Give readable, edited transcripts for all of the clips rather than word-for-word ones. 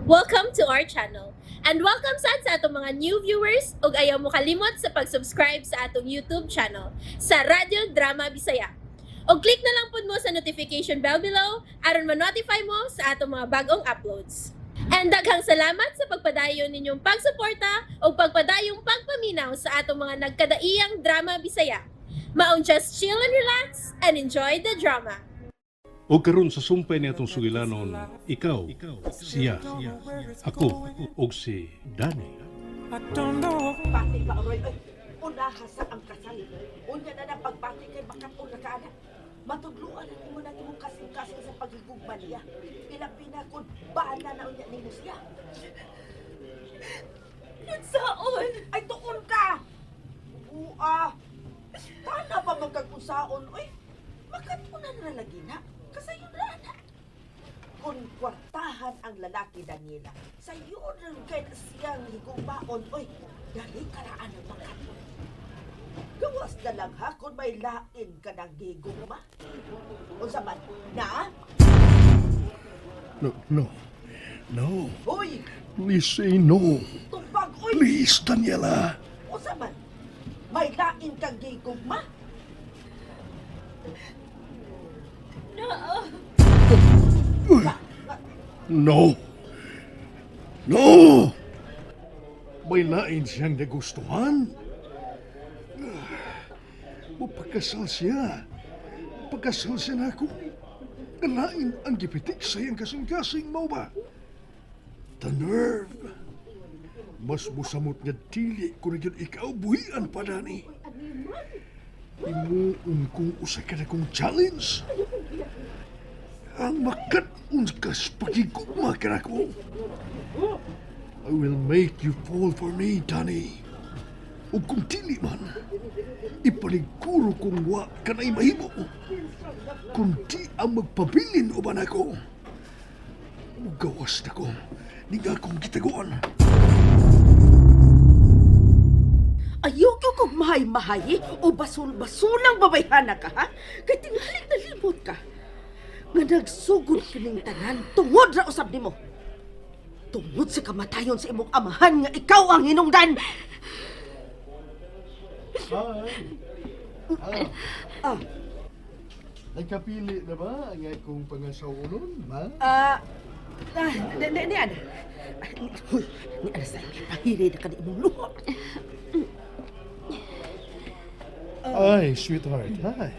Welcome to our channel. And welcome sa atong mga new viewers ug ayaw mo kalimot sa pag-subscribe sa atong YouTube channel sa Radio Drama Bisaya. O click na lang pud mo sa notification bell below aron ma-notify mo sa atong mga bagong uploads. And daghang salamat sa pagpadayon ninyong pagsuporta o pagpadayong pagpaminaw sa atong mga nagkadaiyang Drama Bisaya. Maong just chill and relax and enjoy the drama. O karon sa sumpay ni atong sugilanon, ikaw, siya, ako, o si Danny. Pati ba aroy ay unaha sa ang kasal. Unya na na pagbati kay bakat o nakaana. Matudluan na mo na imong kasing-kasing sa paghigugma niya. Pila-pina kun bana na unya nimo siya. Nagsaon! Ay tuon ka! Uwa! Tana pa magkagusaon. Uy, makatunan na lagi na. Kasayon na. Kung kwartahan ang lalaki, Daniela, sa'yo rin kay na siyang higugmaon. Uy, dali karaan ang makatunan. Gawas na lang ha kung may lain ka ng higugma. O saman, na? No. Uy, Please say no. tumpag, uy! Please, Daniela. O saman, may lain kang higugma? No. May lain siyang nagustuhan. O pagkasal siya. Pagkasal siya na ako. Lain ang gipitik sa iyang kasing-kasing mo ba? The nerve. Mas musamot nga dili kung nagyan ikaw buhian pa, Dani. Imuon kong usa ka na kong challenge. Ang makat-un kas pagigugma ka na ko. I will make you fall for me, Danny. O kung dili man, ipaliguro kong wa ka na'y mahimo. Kung di ang magpabilin uban ako, gawas na ko, di nga akong gitaguan. Ayoko kong mahay-mahay o basul-basulang babayhana ka, ha? Kaya tinghalik na limot ka. Nga nagsugod kining tanan tungod ra usab nimo. Tungod sa kamatayon sa imong amahan nga ikaw ang hinungdan. Nagkapili na ba ang akong pangasawunon, ma? Niyan. Huy, ni ana sa pahiri na ka di imong luhot. Ay, sweetheart, hi.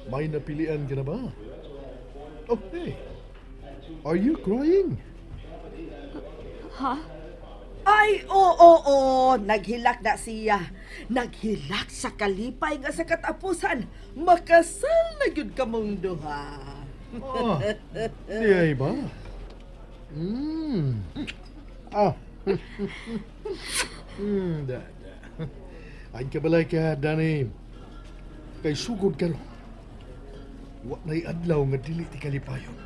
May napilian ka na ba? Okay. Are you crying? Ay, oo, naghilak na siya. Naghilak sa kalipay nga sa katapusan. Makasal na yun ka mong duha. Di ay ba? Da. Ay kabalay ka, Danny. Kay sugod ka ro. Wa na'y adlaw nga dili ti kalipayon.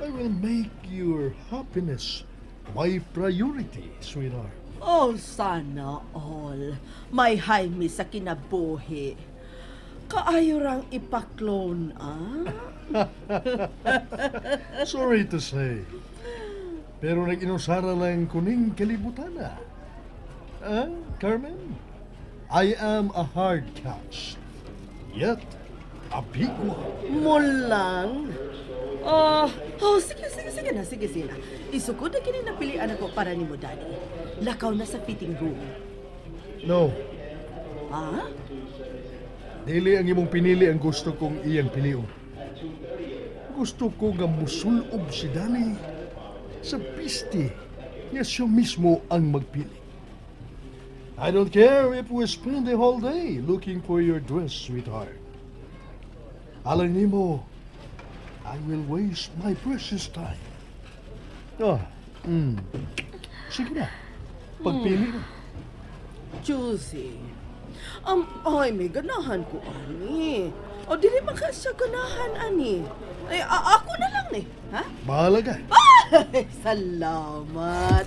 I will make your happiness my priority, sweetheart. Oh, sana all. May haimi sa kinabuhi. Kaayo rang ipaklon, Sorry to say. Pero nag-inusara lang kuning kalibutan na. Carmen? I am a hard catch. Yet, a big one. Mulang? Sige na. Isukod na kini napilian ako para ni mo, Daddy. Lakaw na sa fitting room. No, Ha? dili ang imong pinili ang gusto kong iyang pilion. Gusto ko nga musulob si Danny sa piste niya siya mismo ang magpili. I don't care if we spend the whole day looking for your dress, sweetheart. Alam nimo, I will waste my precious time. Sige na. Pagpili na. Juicy. Ay, may ganahan ko, ani. O, dili man ka siya ganahan, ani. Ay, ako na lang, eh. Ha? Bahala ka. Ay, salamat.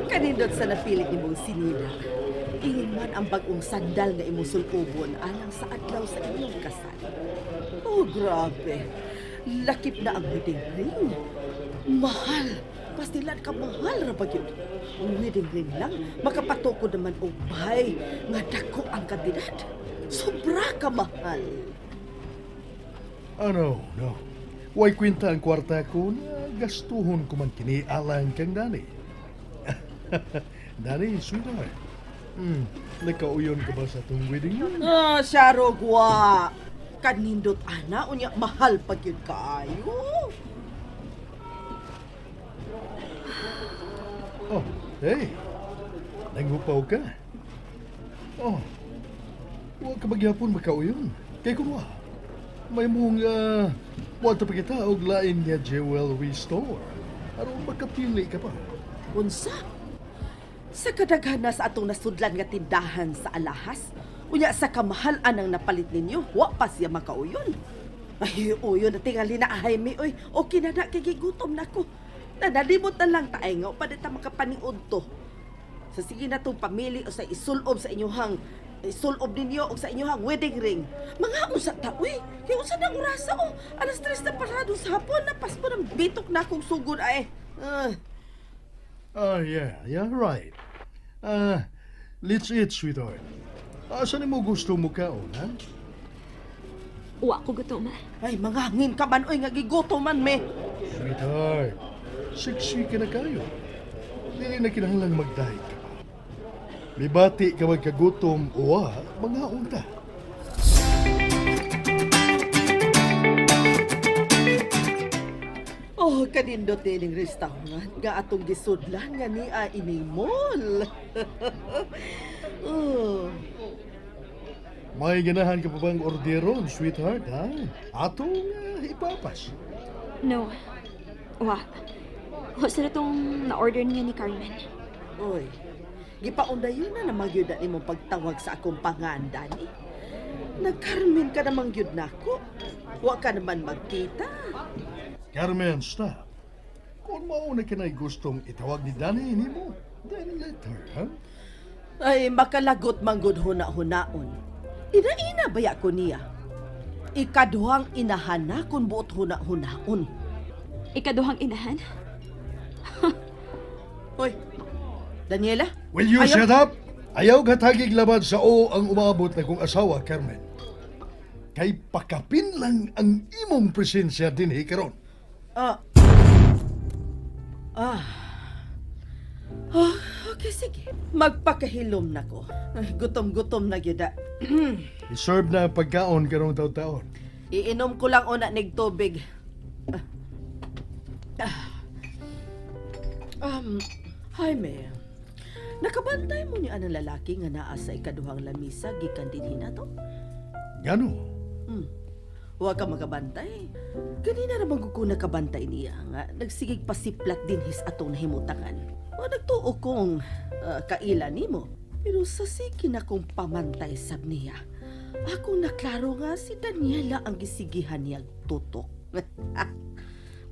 Kanindot sa napilit ni mong sinila. ingon man ang bagong sandal nga imong sulubon alang sa adlaw sa inyong kasal. Oh, grabe. Lakip na ang wedding ring. Mahal. Pastilan ka mahal ra ba yun? Ang wedding ring lang, makapatukod naman og bahay nga dako ang kandidat. Sobra ka mahal. Ano, no. Way kwenta ang kwarta ko na gastuhon ko man kini alang kang Dani. Dani, sweetheart. Nakauyon ka ba sa itong wedding yun? Ah, Sharogwa. Kanindot ana, unya mahal pag yun kaayo. Oh, hey. Nangupaw ka. Oh, huwag ka magyapon makauyon. Kaya kung may mong, huwag pa kita og lain nga jewelry store. Aron makapili ka pa. Unsa? Sa kadaghanas atong nasudlan nga tindahan sa alahas, unya sa kamahalan ang napalit ninyo, wa pa siya makauyon. Ay, uyon na tingali na ahay mi, oy. Okay na na, kigigutom na ko. Nanalimot na lang tayo nga, pa dita makapaniod to. Sa sige na itong pamili o sa isulob sa inyuhang isulob ninyo o sa inyuhang wedding ring. Mga unsa ta, uy. Kaya unsa na orasa, oh. Alas 3 na parado sa hapon, napas po ng bitok na akong sugod, ay. Yeah, right. Let's eat, sweetheart. Saan mo gusto mo kaon, ha? Wa ko gutom. Ay, mga hangin ka man, oy, nga gigutoman me. Sweetheart, siksi ka na kayo. Dili na kinahanglan mag-diet ka pa. Libati ka magkagutom o mga unta. Oh, kanindot nining restaurant nga atong gisudlan nga niya ini mall. Oh. May ganahan ka pa bang orderon, sweetheart, ha? Atong ipapas. No. Wa. Sa itong na-order niya ni Carmen. Oy, gipaundayon na namang yun na nimong pagtawag sa akong pangandan eh. Nag-Carmen ka namang yun nako. Wa ka naman magkita. Carmen, stop. Kung mauna ka na'y gustong itawag ni Danny mo, then let her, ha? Ay, makalagot manggod huna-hunaon. Ina-ina baya ko niya. Ikaduhang inahana kung buot huna-hunaon. Ikaduhang inahan? Oy, Daniela? Will you Ayaw- shut up? Ayaw gatagig labad sa o ang umabot na kong asawa, Carmen. Kay pakapin lang ang imong presensya din karon. Ah. Okay, sige. Magpakahilom na ko. Ay, gutom-gutom na gyud. I-serve na ang pagkaon karong taon-taon. Iinom ko lang una nig tubig. Jaime, nakabantay mo niya ang lalaki nga naa sa ikaduhang lamisa gikan dinhi na to? Gano? Huwag ka magabantay. Kanina naman ko nakabantay niya nga nagsigig pasiplat din his atong nahimutangan. O nagtuo kong kaila nimo. Pero sa sige na kong pamantay sab niya. Ako naklaro nga si Daniela ang gisigihan niya tutok.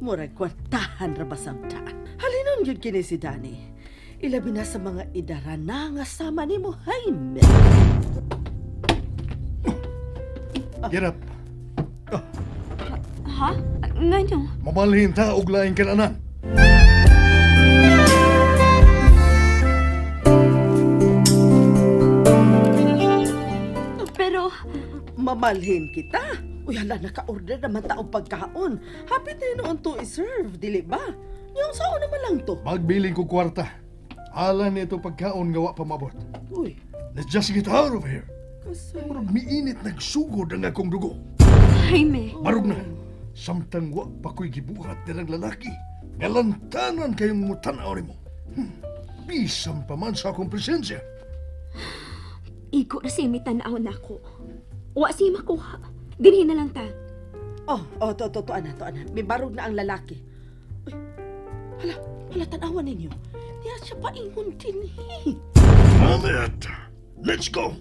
Murag kwartahan ra basabta. Halinon yun kini si Dani. Ilabi na sa mga idarana nga sama nimo, Jaime. Get up. Ha? Ngano? Mamalhin ta og laing kananan. Pero, Mamalhin kita. Uy, hala, naka-order naman taong pagkaon. Happy tayo noon to i-serve, dili ba? Yung sao naman lang to. Magbiling ko kwarta. Alan nito pagkaon gawa pa mabot. Uy, Let's just get out of here. kasi... Murag miinit nagsugod ang akong dugo. Jaime, Barog na. Samtang wa pa ko'y gibuhat ng lalaki. Galantanan kayong mutanaw ni mo. Bisan pa man sa akong presensya. iko na si mitanaw na ko. Wa si makuha. Dinhi na lang ta. To, ana. May barog na ang lalaki. Uy, hala, tanawan ninyo. Diya siya paingon din eh. Amet! Let's go!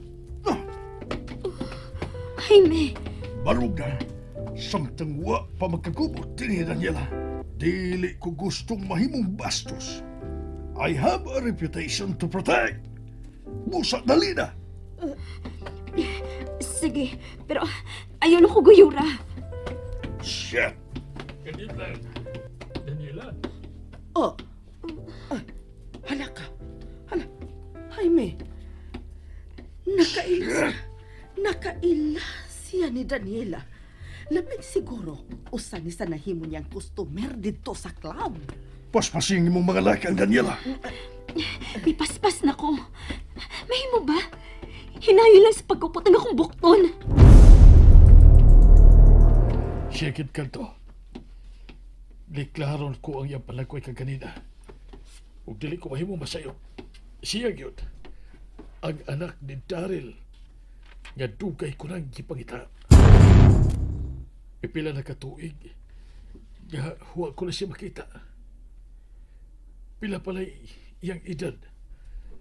Jaime, Barog na. Samtang wa pa magkagubot din Daniela. Dili ko gustong mahimong bastos. I have a reputation to protect. Busa, dali na! Sige, pero ayaw na ko guyura. Shit! Ganit lang. Daniela, Oh. Ay, hala ka. Hala. Jaime. Nakaila siya ni Daniela. Labing siguro, usa ni sa nahimo niyang customer dito sa club. Paspasing mong mga laki ang Daniela. May paspas na ko. May mo ba? Hinayo lang sa pagkupot ng akong bukton. sikit ka to. Deklaron ko ang iyang palakoy kaganina. Ug dili ko mahimo masayo. Siya gyud ang anak ni Daryl nga dugay ko nang gipangita. Ipila na katuig nga huwag ko na siya makita. Pila pala iyang edad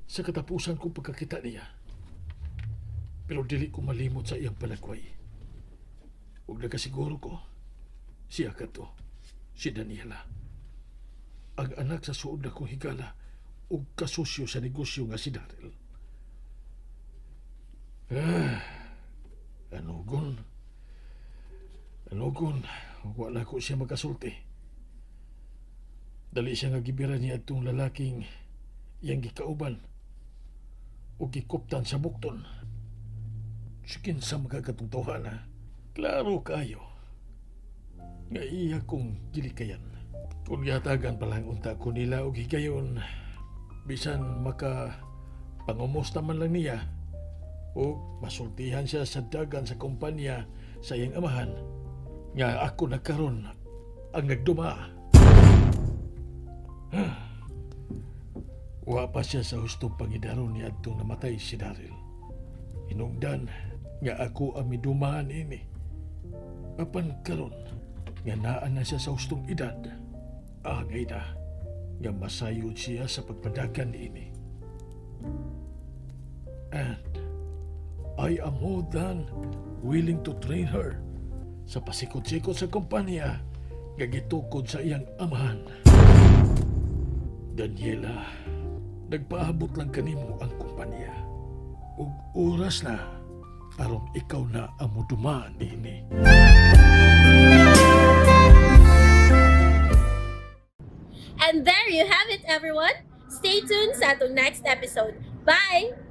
sa katapusan kong pagkakita niya. Pero dili ko malimot sa iyang palakway. Huwag nakasiguro ko, siya ka to, si Daniela. Ang anak sa suod na kong higala ug kasosyo sa negosyo nga si Daryl. Anugon, wala ko siya makasulti. Dali siya nga gibira niya itong lalaking iyang gikauban o gikuptan sa bukton. Sikin sa magkakatong tawhana, klaro kayo nga iya kong gilikayan. Kung yatagan palang unta ko nila o higayon, bisan maka pangumusta man lang niya o masultihan siya sa dagan sa kumpanya sa iyang amahan, nga ako nagkaroon ang nagduma. Wa pa siya sa hustong pangidaron ni adtong namatay si Daryl. Hinungdan nga ako ang midumaan ini. Apan karon nga naa na siya sa hustong edad. Angay na nga masayod siya sa pagpadagan ini. And I am more than willing to train her sa pasikot-sikot sa kumpanya nga gitukod sa iyang amahan. Daniela, nagpaabot lang kanimo ang kumpanya. Ug oras na aron ikaw na ang mudumaan ini. And there you have it, everyone. Stay tuned sa atong next episode. Bye!